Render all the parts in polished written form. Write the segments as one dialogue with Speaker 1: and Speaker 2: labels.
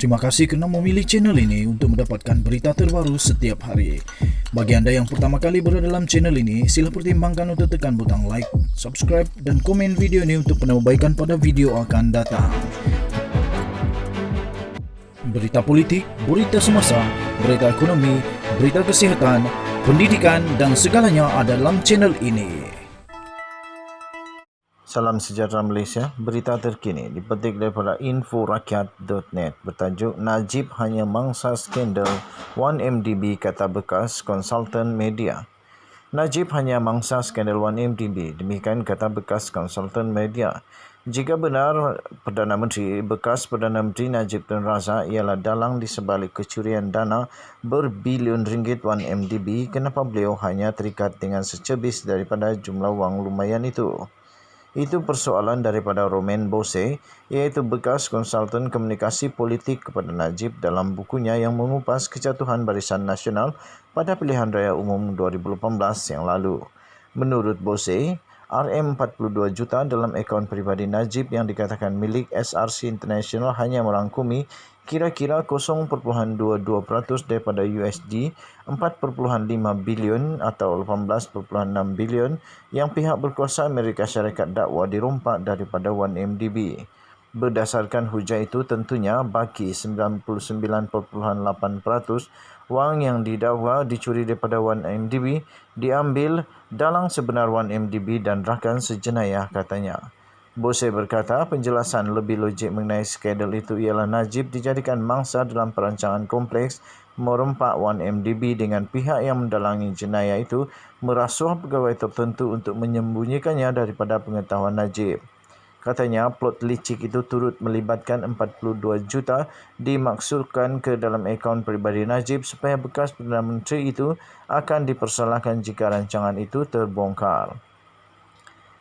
Speaker 1: Terima kasih kerana memilih channel ini untuk mendapatkan berita terbaru setiap hari. Bagi anda yang pertama kali berada dalam channel ini, sila pertimbangkan untuk tekan butang like, subscribe dan komen video ini untuk penambahbaikan pada video akan datang. Berita politik, berita semasa, berita ekonomi, berita kesihatan, pendidikan dan segalanya ada dalam channel ini.
Speaker 2: Salam sejahtera Malaysia, berita terkini dipetik daripada inforakyat.net bertajuk Najib hanya mangsa skandal 1MDB kata bekas konsultan media. Najib hanya mangsa skandal 1MDB, demikian kata bekas konsultan media. Jika benar bekas Perdana Menteri Najib Tun Razak ialah dalang di sebalik kecurian dana berbilion ringgit 1MDB, kenapa beliau hanya terikat dengan secebis daripada jumlah wang lumayan itu? Itu persoalan daripada Romain Bose, iaitu bekas konsultan komunikasi politik kepada Najib dalam bukunya yang mengupas kejatuhan Barisan Nasional pada pilihan raya umum 2018 yang lalu. Menurut Bose, RM42 juta dalam akaun peribadi Najib yang dikatakan milik SRC International hanya merangkumi kira-kira 0.22% daripada USD 4.5 bilion atau 18.6 bilion yang pihak berkuasa Amerika Syarikat dakwa dirompak daripada 1MDB. Berdasarkan hujah itu, tentunya baki 99.8% wang yang didakwa dicuri daripada 1MDB diambil dalang sebenar 1MDB dan rakan sejenayah, katanya. Bose berkata penjelasan lebih logik mengenai skandal itu ialah Najib dijadikan mangsa dalam perancangan kompleks merompak 1MDB dengan pihak yang mendalangi jenayah itu merasuah pegawai tertentu untuk menyembunyikannya daripada pengetahuan Najib. Katanya plot licik itu turut melibatkan 42 juta dimaksudkan ke dalam akaun peribadi Najib supaya bekas Perdana Menteri itu akan dipersalahkan jika rancangan itu terbongkar.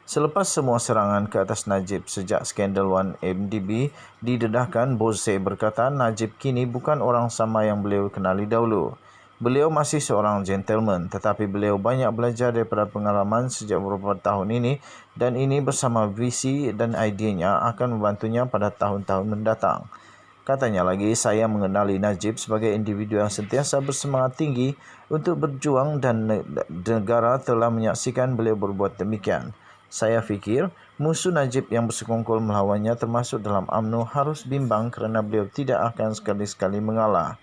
Speaker 2: Selepas semua serangan ke atas Najib sejak skandal 1MDB didedahkan, Bose berkata Najib kini bukan orang sama yang beliau kenali dahulu. Beliau masih seorang gentleman, tetapi beliau banyak belajar daripada pengalaman sejak beberapa tahun ini dan ini bersama visi dan idenya akan membantunya pada tahun-tahun mendatang. Katanya lagi, saya mengenali Najib sebagai individu yang sentiasa bersemangat tinggi untuk berjuang dan negara telah menyaksikan beliau berbuat demikian. Saya fikir musuh Najib yang bersekongkol melawannya termasuk dalam UMNO harus bimbang kerana beliau tidak akan sekali-sekali mengalah.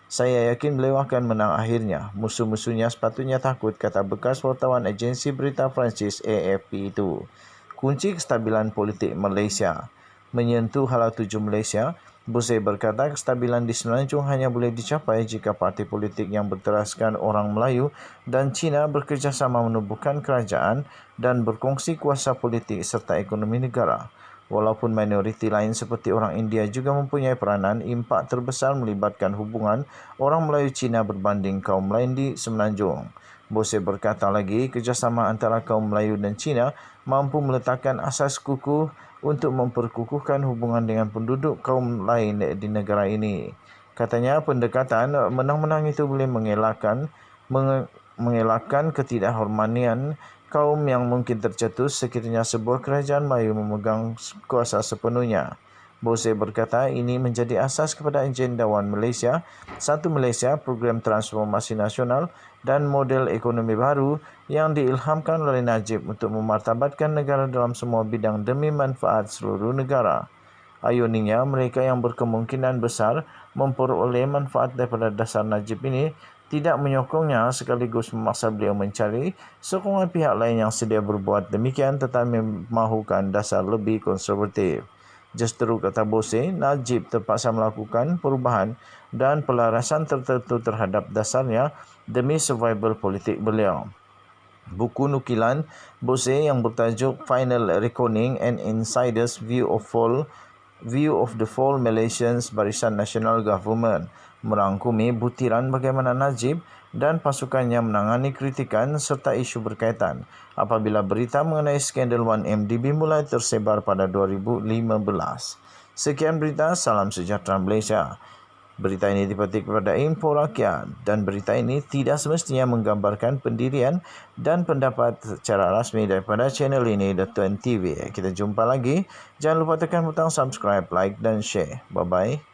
Speaker 2: Saya yakin beliau akan menang akhirnya. Musuh-musuhnya sepatutnya takut, kata bekas wartawan agensi berita Perancis AFP itu. Kunci kestabilan politik Malaysia. Menyentuh hala tuju Malaysia, Bose berkata kestabilan di Semenanjung hanya boleh dicapai jika parti politik yang berteraskan orang Melayu dan Cina bekerjasama menubuhkan kerajaan dan berkongsi kuasa politik serta ekonomi negara. Walaupun minoriti lain seperti orang India juga mempunyai peranan, impak terbesar melibatkan hubungan orang Melayu Cina berbanding kaum lain di Semenanjung. Bose berkata lagi, kerjasama antara kaum Melayu dan Cina mampu meletakkan asas kukuh untuk memperkukuhkan hubungan dengan penduduk kaum lain di negara ini. Katanya pendekatan menang-menang itu boleh mengelakkan ketidakhormatian kaum yang mungkin tercetus sekiranya sebuah kerajaan Melayu memegang kuasa sepenuhnya. Bose berkata ini menjadi asas kepada agenda One Malaysia, Satu Malaysia, program transformasi nasional dan model ekonomi baru yang diilhamkan oleh Najib untuk memartabatkan negara dalam semua bidang demi manfaat seluruh negara. Ayoninya, mereka yang berkemungkinan besar memperoleh manfaat daripada dasar Najib ini tidak menyokongnya sekaligus memaksa beliau mencari sokongan pihak lain yang sedia berbuat demikian tetapi memahukan dasar lebih konservatif. Justru, kata Bose, Najib terpaksa melakukan perubahan dan pelarasan tertentu terhadap dasarnya demi survival politik beliau. Buku nukilan Bose yang bertajuk Final Reckoning and Insider's View of the Fall Malaysia's Barisan Nasional Government merangkumi butiran bagaimana Najib dan pasukannya menangani kritikan serta isu berkaitan apabila berita mengenai skandal 1MDB mulai tersebar pada 2015. Sekian berita, salam sejahtera Malaysia. Berita ini dipetik kepada Info Rakyat dan berita ini tidak semestinya menggambarkan pendirian dan pendapat secara rasmi daripada channel ini, The Tuan TV. Kita jumpa lagi. Jangan lupa tekan butang subscribe, like dan share. Bye-bye.